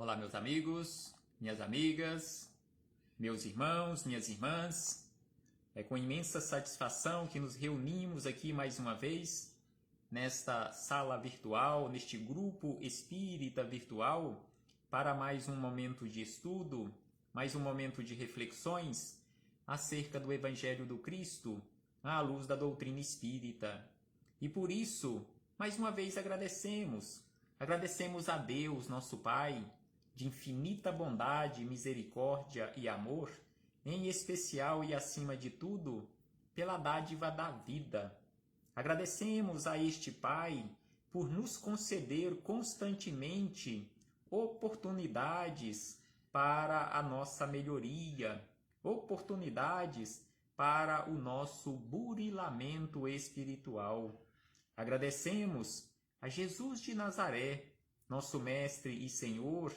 Olá, meus amigos, minhas amigas, meus irmãos, minhas irmãs. É com imensa satisfação que nos reunimos aqui mais uma vez, nesta sala virtual, neste grupo espírita virtual, para mais um momento de estudo, mais um momento de reflexões acerca do Evangelho do Cristo, à luz da doutrina espírita. E por isso, mais uma vez agradecemos a Deus, nosso Pai, de infinita bondade, misericórdia e amor, em especial e acima de tudo, pela dádiva da vida. Agradecemos a este Pai por nos conceder constantemente oportunidades para a nossa melhoria, oportunidades para o nosso burilamento espiritual. Agradecemos a Jesus de Nazaré, nosso Mestre e Senhor,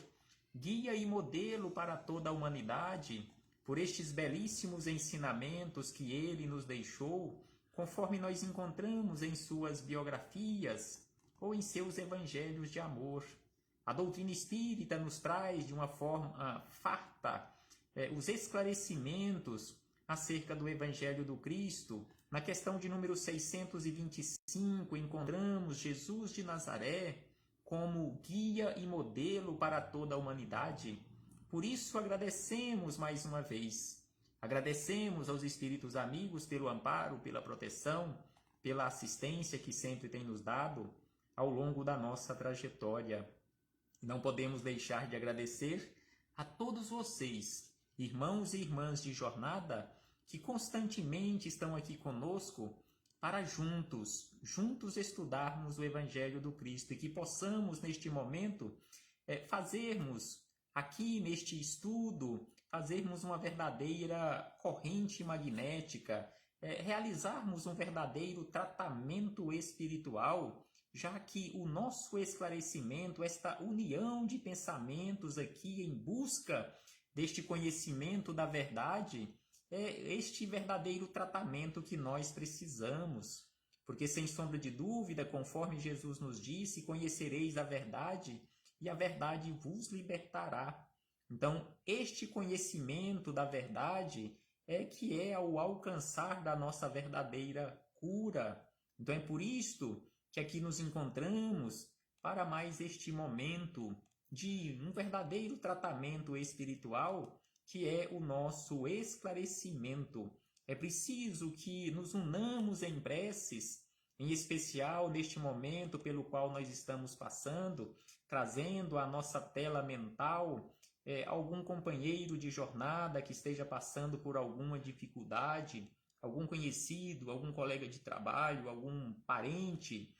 guia e modelo para toda a humanidade, por estes belíssimos ensinamentos que ele nos deixou, conforme nós encontramos em suas biografias ou em seus evangelhos de amor. A doutrina espírita nos traz de uma forma farta os esclarecimentos acerca do Evangelho do Cristo. Na questão de número 625, encontramos Jesus de Nazaré como guia e modelo para toda a humanidade. Por isso agradecemos mais uma vez. Agradecemos aos espíritos amigos pelo amparo, pela proteção, pela assistência que sempre tem nos dado ao longo da nossa trajetória. Não podemos deixar de agradecer a todos vocês, irmãos e irmãs de jornada, que constantemente estão aqui conosco para juntos estudarmos o Evangelho do Cristo e que possamos, neste momento, fazermos aqui neste estudo, fazermos uma verdadeira corrente magnética, realizarmos um verdadeiro tratamento espiritual, já que o nosso esclarecimento, esta união de pensamentos aqui em busca deste conhecimento da verdade, é este verdadeiro tratamento que nós precisamos. Porque, sem sombra de dúvida, conforme Jesus nos disse, conhecereis a verdade e a verdade vos libertará. Então, este conhecimento da verdade é que é o alcançar da nossa verdadeira cura. Então, é por isto que aqui nos encontramos para mais este momento de um verdadeiro tratamento espiritual, que é o nosso esclarecimento. É preciso que nos unamos em preces, em especial neste momento pelo qual nós estamos passando, trazendo à nossa tela mental algum companheiro de jornada que esteja passando por alguma dificuldade, algum conhecido, algum colega de trabalho, algum parente.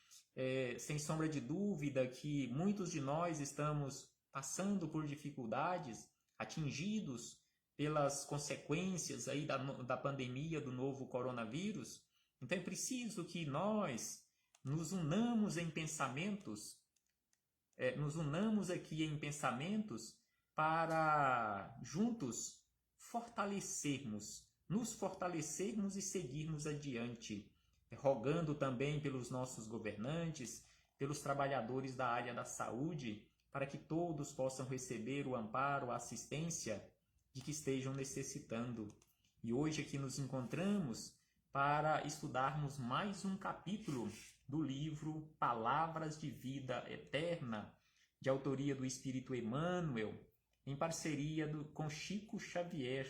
Sem sombra de dúvida que muitos de nós estamos passando por dificuldades, atingidos pelas consequências aí da pandemia do novo coronavírus. Então é preciso que nós nos unamos em pensamentos, nos unamos aqui em pensamentos para juntos nos fortalecermos e seguirmos adiante, rogando também pelos nossos governantes, pelos trabalhadores da área da saúde, para que todos possam receber o amparo, a assistência de que estejam necessitando. E hoje aqui nos encontramos para estudarmos mais um capítulo do livro Palavras de Vida Eterna, de autoria do Espírito Emmanuel, em parceria com Chico Xavier.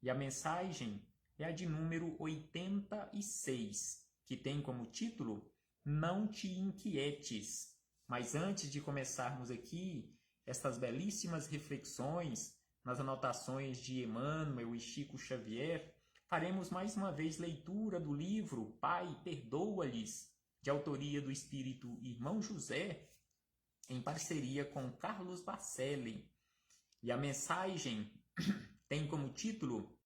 E a mensagem é a de número 86, que tem como título Não te inquietes. Mas antes de começarmos aqui estas belíssimas reflexões nas anotações de Emmanuel e Chico Xavier, faremos mais uma vez leitura do livro Pai, Perdoa-lhes, de autoria do Espírito Irmão José, em parceria com Carlos Bacelli. E a mensagem tem como título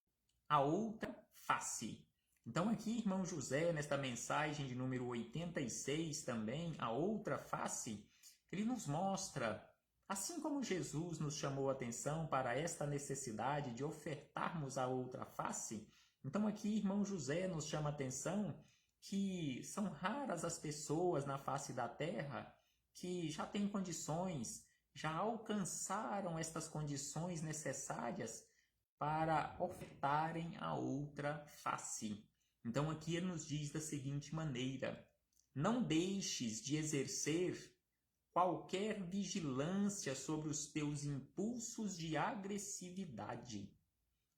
A Outra Face. Então aqui, Irmão José, nesta mensagem de número 86 também, A Outra Face, ele nos mostra, assim como Jesus nos chamou a atenção para esta necessidade de ofertarmos a outra face, então aqui, Irmão José nos chama a atenção que são raras as pessoas na face da terra que já têm condições, já alcançaram estas condições necessárias para ofertarem a outra face. Então aqui ele nos diz da seguinte maneira: não deixes de exercer qualquer vigilância sobre os teus impulsos de agressividade.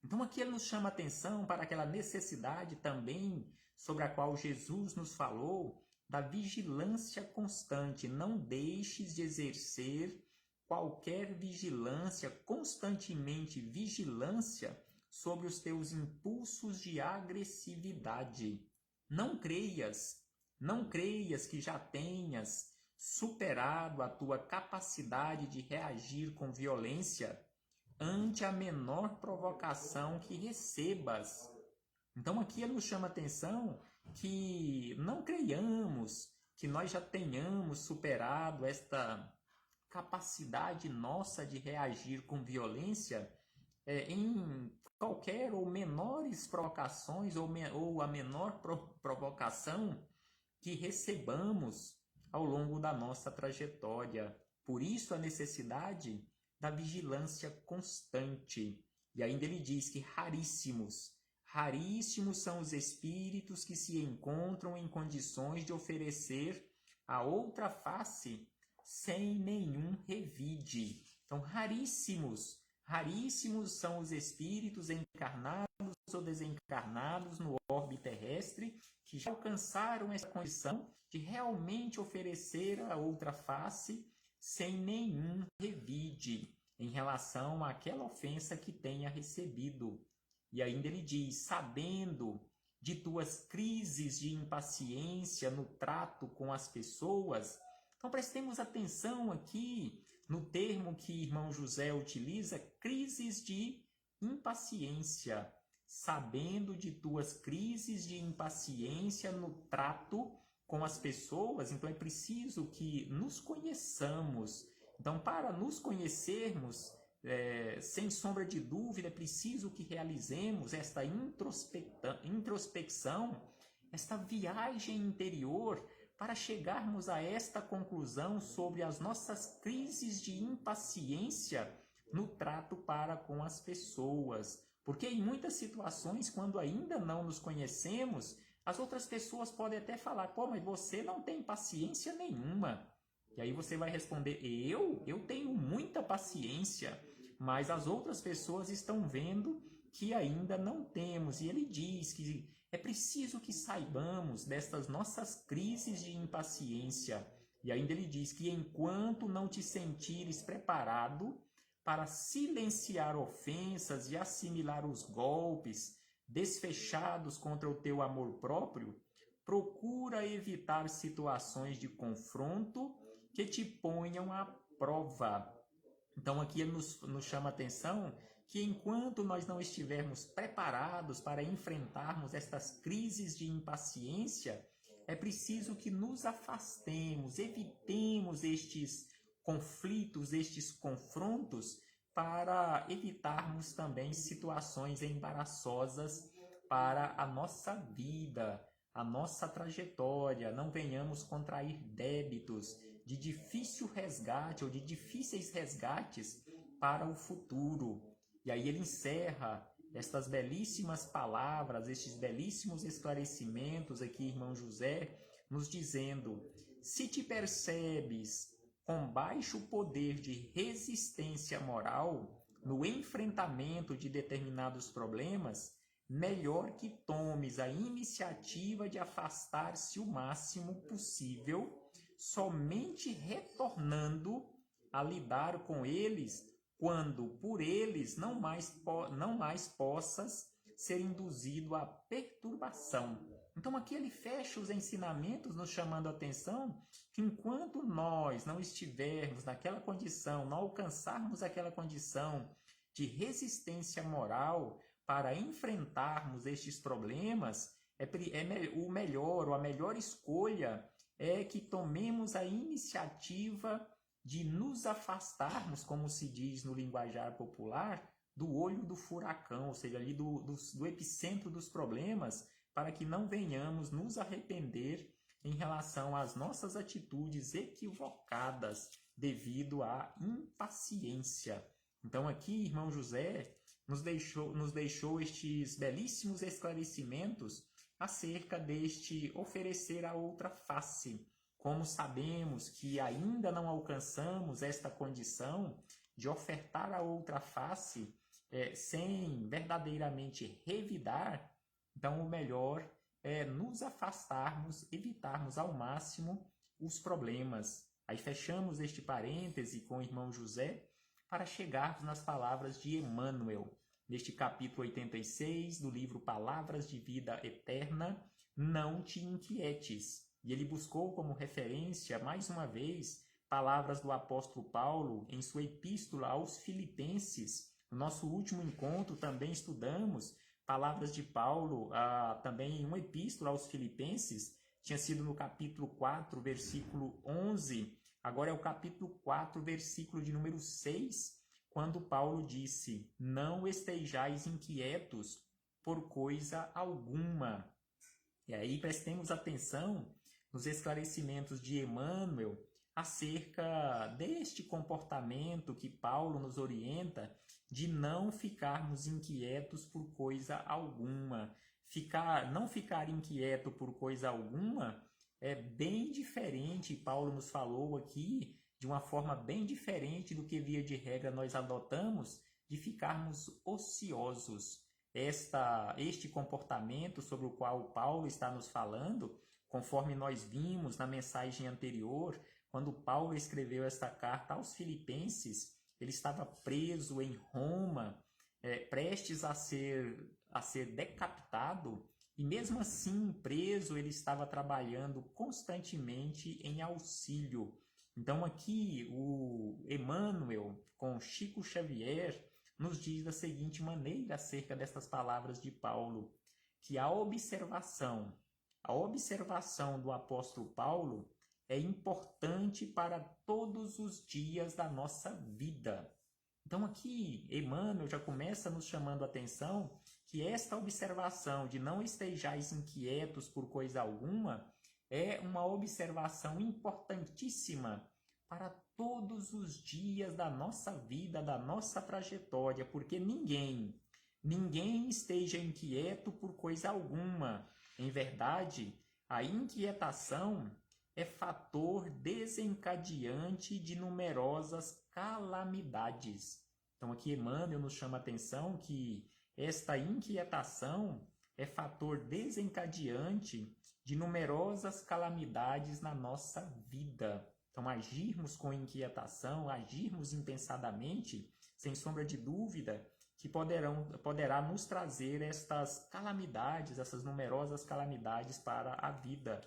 Então aqui ele nos chama a atenção para aquela necessidade também sobre a qual Jesus nos falou, da vigilância constante. Não deixes de exercer qualquer vigilância, constantemente vigilância sobre os teus impulsos de agressividade. Não creias que já tenhas superado a tua capacidade de reagir com violência ante a menor provocação que recebas. Então aqui ele nos chama a atenção que não creiamos que nós já tenhamos superado esta capacidade nossa de reagir com violência em qualquer ou menores provocações ou a menor provocação que recebamos ao longo da nossa trajetória. Por isso a necessidade da vigilância constante. E ainda ele diz que raríssimos são os espíritos que se encontram em condições de oferecer a outra face sem nenhum revide. Então, raríssimos são os espíritos encarnados ou desencarnados no orbe terrestre que já alcançaram essa condição de realmente oferecer a outra face sem nenhum revide em relação àquela ofensa que tenha recebido. E ainda ele diz, sabendo de tuas crises de impaciência no trato com as pessoas. Então prestemos atenção aqui no termo que irmão José utiliza, crises de impaciência. Sabendo de tuas crises de impaciência no trato com as pessoas, então é preciso que nos conheçamos. Então, para nos conhecermos, sem sombra de dúvida, é preciso que realizemos esta introspecção, esta viagem interior, para chegarmos a esta conclusão sobre as nossas crises de impaciência no trato para com as pessoas. Porque em muitas situações, quando ainda não nos conhecemos, as outras pessoas podem até falar, pô, mas você não tem paciência nenhuma. E aí você vai responder, eu tenho muita paciência, mas as outras pessoas estão vendo que ainda não temos. E ele diz que é preciso que saibamos destas nossas crises de impaciência. E ainda ele diz que enquanto não te sentires preparado para silenciar ofensas e assimilar os golpes desfechados contra o teu amor próprio, procura evitar situações de confronto que te ponham à prova. Então aqui ele nos chama a atenção que enquanto nós não estivermos preparados para enfrentarmos estas crises de impaciência, é preciso que nos afastemos, evitemos estes conflitos, estes confrontos, para evitarmos também situações embaraçosas para a nossa vida, a nossa trajetória. Não venhamos contrair débitos de difícil resgate ou de difíceis resgates para o futuro. E aí ele encerra estas belíssimas palavras, estes belíssimos esclarecimentos aqui, irmão José, nos dizendo: se te percebes com baixo poder de resistência moral no enfrentamento de determinados problemas, melhor que tomes a iniciativa de afastar-se o máximo possível, somente retornando a lidar com eles quando por eles não mais possas ser induzido à perturbação. Então aqui ele fecha os ensinamentos nos chamando a atenção que enquanto nós não estivermos naquela condição, não alcançarmos aquela condição de resistência moral para enfrentarmos estes problemas, o melhor ou a melhor escolha é que tomemos a iniciativa de nos afastarmos, como se diz no linguajar popular, do olho do furacão, ou seja, ali do epicentro dos problemas, para que não venhamos nos arrepender em relação às nossas atitudes equivocadas devido à impaciência. Então aqui, irmão José nos deixou estes belíssimos esclarecimentos acerca deste oferecer a outra face. Como sabemos que ainda não alcançamos esta condição de ofertar a outra face sem verdadeiramente revidar, então o melhor é nos afastarmos, evitarmos ao máximo os problemas. Aí fechamos este parêntese com o irmão José para chegarmos nas palavras de Emmanuel, neste capítulo 86 do livro Palavras de Vida Eterna, não te inquietes. E ele buscou como referência, mais uma vez, palavras do apóstolo Paulo em sua epístola aos Filipenses. No nosso último encontro também estudamos palavras de Paulo, também em uma epístola aos Filipenses, tinha sido no capítulo 4, versículo 11, agora é o capítulo 4, versículo de número 6, quando Paulo disse: não estejais inquietos por coisa alguma. E aí prestemos atenção nos esclarecimentos de Emmanuel acerca deste comportamento que Paulo nos orienta de não ficarmos inquietos por coisa alguma. Não ficar inquieto por coisa alguma é bem diferente, Paulo nos falou aqui, de uma forma bem diferente do que via de regra nós adotamos, de ficarmos ociosos. Este comportamento sobre o qual Paulo está nos falando, conforme nós vimos na mensagem anterior, quando Paulo escreveu esta carta aos Filipenses, ele estava preso em Roma, prestes a ser decapitado, e mesmo assim, preso, ele estava trabalhando constantemente em auxílio. Então aqui o Emmanuel, com Chico Xavier, nos diz da seguinte maneira acerca dessas palavras de Paulo, que a observação do apóstolo Paulo é importante para todos os dias da nossa vida. Então aqui Emmanuel já começa nos chamando a atenção que esta observação de não estejais inquietos por coisa alguma é uma observação importantíssima para todos os dias da nossa vida, da nossa trajetória, porque ninguém esteja inquieto por coisa alguma. Em verdade, a inquietação é fator desencadeante de numerosas calamidades. Então aqui Emmanuel nos chama a atenção que esta inquietação é fator desencadeante de numerosas calamidades na nossa vida. Então, agirmos com inquietação, agirmos impensadamente, sem sombra de dúvida, que poderá nos trazer estas calamidades, essas numerosas calamidades para a vida.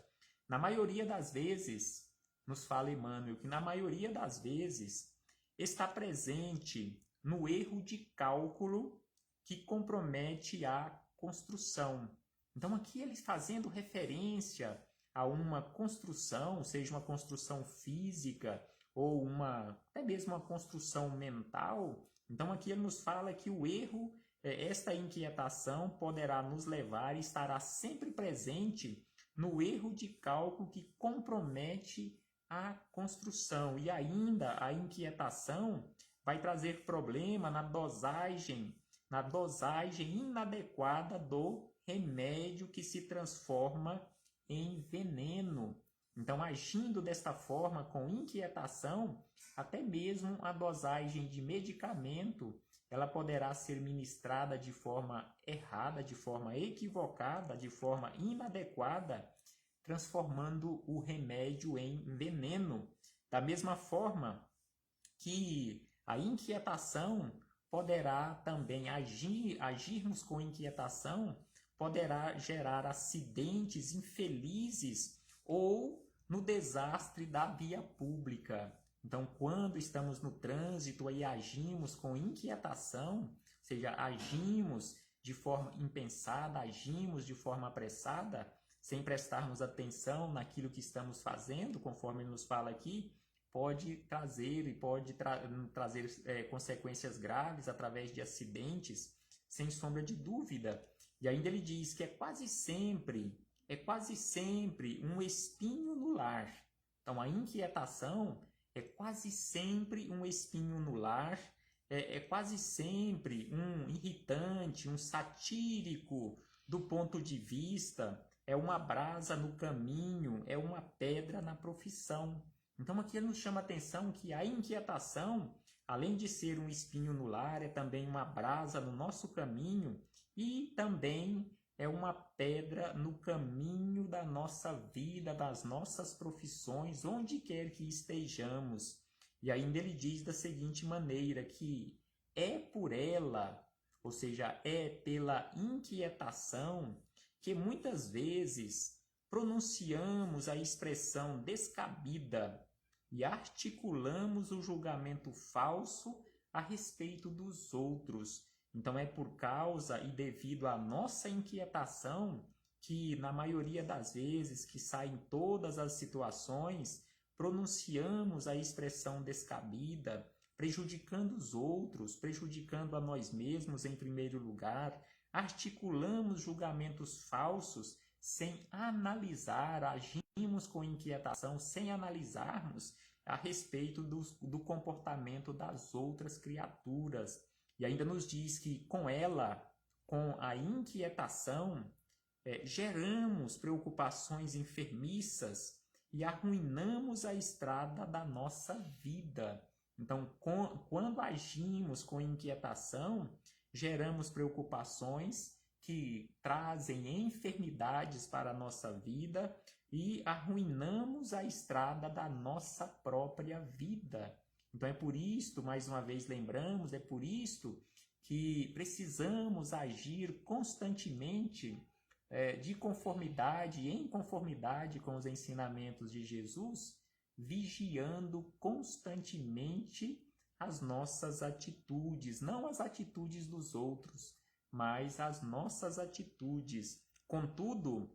Na maioria das vezes, nos fala Emmanuel, que na maioria das vezes está presente no erro de cálculo que compromete a construção. Então aqui ele fazendo referência a uma construção, seja uma construção física ou até mesmo uma construção mental, então aqui ele nos fala que o erro, esta inquietação poderá nos levar e estará sempre presente no erro de cálculo que compromete a construção. E ainda a inquietação vai trazer problema na dosagem inadequada do remédio que se transforma em veneno. Então, agindo desta forma, com inquietação, até mesmo a dosagem de medicamento, ela poderá ser ministrada de forma errada, de forma equivocada, de forma inadequada, transformando o remédio em veneno. Da mesma forma que a inquietação poderá também agirmos com inquietação, poderá gerar acidentes infelizes ou no desastre da via pública. Então, quando estamos no trânsito e agimos com inquietação, ou seja, agimos de forma impensada, agimos de forma apressada, sem prestarmos atenção naquilo que estamos fazendo, conforme ele nos fala aqui, pode trazer consequências graves através de acidentes, sem sombra de dúvida. E ainda ele diz que é quase sempre um espinho no lar. Então, a inquietação é quase sempre um espinho no lar, é quase sempre um irritante, um satírico do ponto de vista, é uma brasa no caminho, é uma pedra na profissão. Então aqui ele nos chama a atenção que a inquietação, além de ser um espinho no lar, é também uma brasa no nosso caminho e também é uma pedra no caminho da nossa vida, das nossas profissões, onde quer que estejamos. E ainda ele diz da seguinte maneira, que é por ela, ou seja, é pela inquietação, que muitas vezes pronunciamos a expressão descabida e articulamos o julgamento falso a respeito dos outros. Então é por causa e devido à nossa inquietação que, na maioria das vezes, que saem todas as situações, pronunciamos a expressão descabida, prejudicando os outros, prejudicando a nós mesmos em primeiro lugar, articulamos julgamentos falsos sem analisar, agimos com inquietação sem analisarmos a respeito do comportamento das outras criaturas. E ainda nos diz que com ela, com a inquietação, geramos preocupações enfermiças e arruinamos a estrada da nossa vida. Então, quando agimos com inquietação, geramos preocupações que trazem enfermidades para a nossa vida e arruinamos a estrada da nossa própria vida. Então é por isto, mais uma vez lembramos, é por isto que precisamos agir constantemente de conformidade, em conformidade com os ensinamentos de Jesus, vigiando constantemente as nossas atitudes, não as atitudes dos outros, mas as nossas atitudes. Contudo,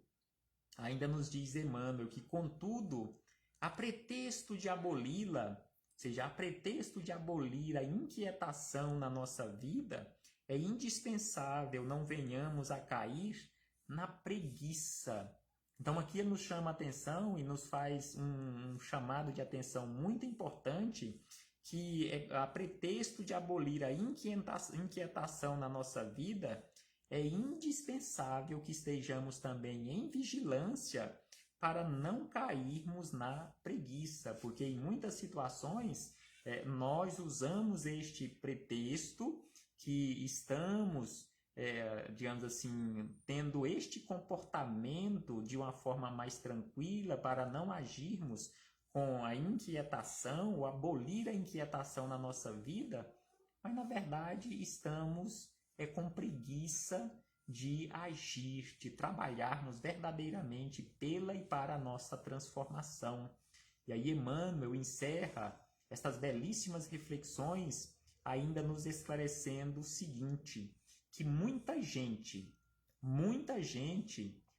ainda nos diz Emmanuel que, contudo, a pretexto de aboli-la, ou seja, a pretexto de abolir a inquietação na nossa vida, é indispensável não venhamos a cair na preguiça. Então aqui ele nos chama a atenção e nos faz um chamado de atenção muito importante, que a pretexto de abolir a inquietação na nossa vida, é indispensável que estejamos também em vigilância para não cairmos na preguiça, porque em muitas situações nós usamos este pretexto que estamos, digamos assim, tendo este comportamento de uma forma mais tranquila para não agirmos com a inquietação ou abolir a inquietação na nossa vida, mas na verdade estamos com preguiça de agir, de trabalharmos verdadeiramente pela e para a nossa transformação. E aí Emmanuel encerra estas belíssimas reflexões ainda nos esclarecendo o seguinte, que muita gente,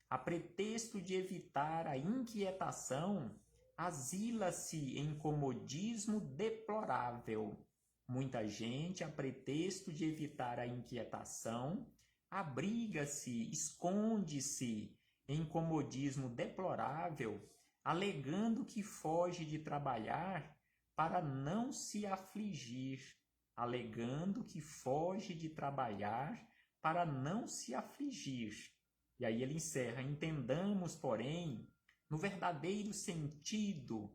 a pretexto de evitar a inquietação, asila-se em comodismo deplorável. Muita gente, a pretexto de evitar a inquietação, abriga-se, esconde-se em comodismo deplorável, alegando que foge de trabalhar para não se afligir, alegando que foge de trabalhar para não se afligir. E aí ele encerra, entendamos, porém, no verdadeiro sentido,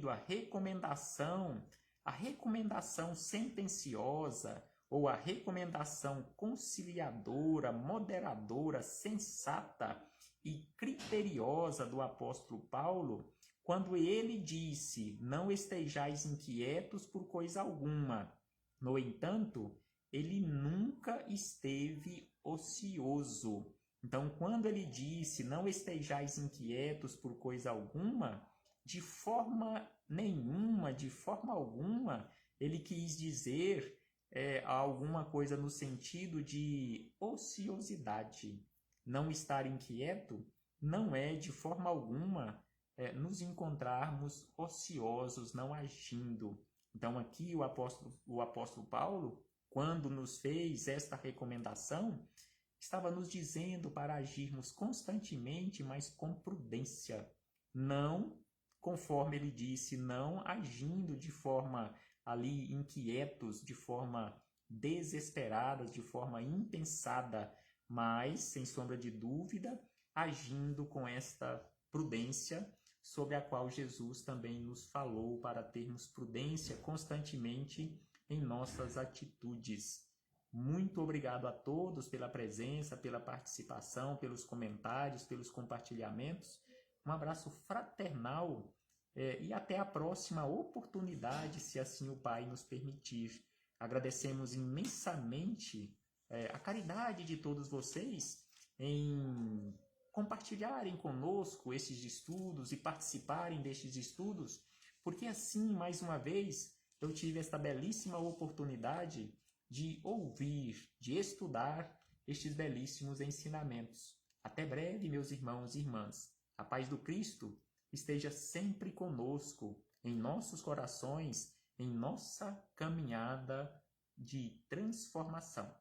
a recomendação sentenciosa ou a recomendação conciliadora, moderadora, sensata e criteriosa do apóstolo Paulo, quando ele disse, não estejais inquietos por coisa alguma. No entanto, ele nunca esteve ocioso. Então, quando ele disse, não estejais inquietos por coisa alguma, de forma nenhuma, de forma alguma, ele quis dizer alguma coisa no sentido de ociosidade. Não estar inquieto não é, de forma alguma, nos encontrarmos ociosos, não agindo. Então, aqui o apóstolo Paulo, quando nos fez esta recomendação, estava nos dizendo para agirmos constantemente, mas com prudência, não conforme ele disse, não agindo de forma ali inquietos, de forma desesperada, de forma impensada, mas, sem sombra de dúvida, agindo com esta prudência sobre a qual Jesus também nos falou para termos prudência constantemente em nossas atitudes. Muito obrigado a todos pela presença, pela participação, pelos comentários, pelos compartilhamentos. Um abraço fraternal e até a próxima oportunidade, se assim o Pai nos permitir. Agradecemos imensamente a caridade de todos vocês em compartilharem conosco estes estudos e participarem destes estudos, porque assim, mais uma vez, eu tive esta belíssima oportunidade de ouvir, de estudar estes belíssimos ensinamentos. Até breve, meus irmãos e irmãs. A paz do Cristo esteja sempre conosco, em nossos corações, em nossa caminhada de transformação.